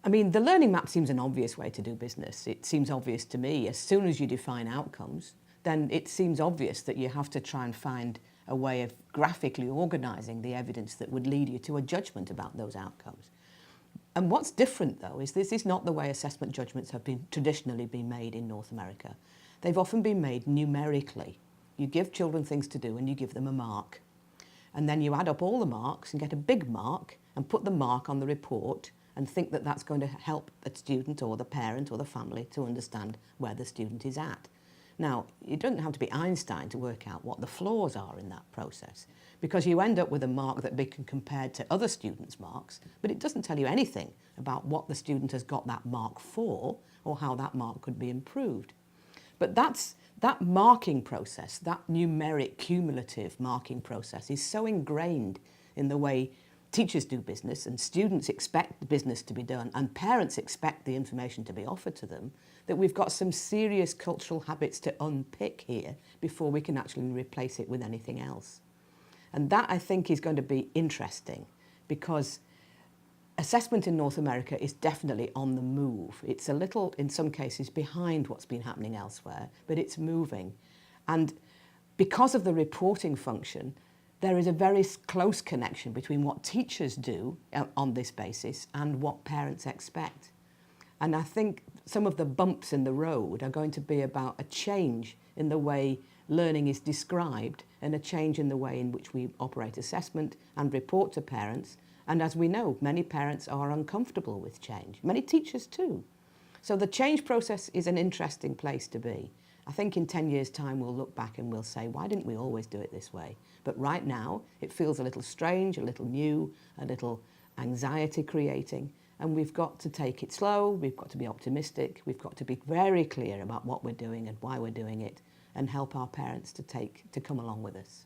I mean, the learning map seems an obvious way to do business. It seems obvious to me. As soon as you define outcomes, then it seems obvious that you have to try and find a way of graphically organising the evidence that would lead you to a judgment about those outcomes. And what's different, though, is this is not the way assessment judgments have been traditionally been made in North America. They've often been made numerically. You give children things to do and you give them a mark. And then you add up all the marks and get a big mark and put the mark on the report and think that that's going to help the student or the parent or the family to understand where the student is at. Now, it doesn't have to be Einstein to work out what the flaws are in that process, because you end up with a mark that can be compared to other students' marks, but it doesn't tell you anything about what the student has got that mark for or how that mark could be improved. But that marking process, that numeric cumulative marking process, is so ingrained in the way teachers do business, and students expect the business to be done, and parents expect the information to be offered to them, that we've got some serious cultural habits to unpick here before we can actually replace it with anything else. And that, I think, is going to be interesting, because assessment in North America is definitely on the move. It's a little, in some cases, behind what's been happening elsewhere, but it's moving. And because of the reporting function, there is a very close connection between what teachers do on this basis and what parents expect. And I think some of the bumps in the road are going to be about a change in the way learning is described and a change in the way in which we operate assessment and report to parents. And as we know, many parents are uncomfortable with change, many teachers too. So the change process is an interesting place to be. I think in 10 years' time we'll look back and we'll say, why didn't we always do it this way? But right now it feels a little strange, a little new, a little anxiety creating, and we've got to take it slow, we've got to be optimistic, we've got to be very clear about what we're doing and why we're doing it, and help our parents to come along with us.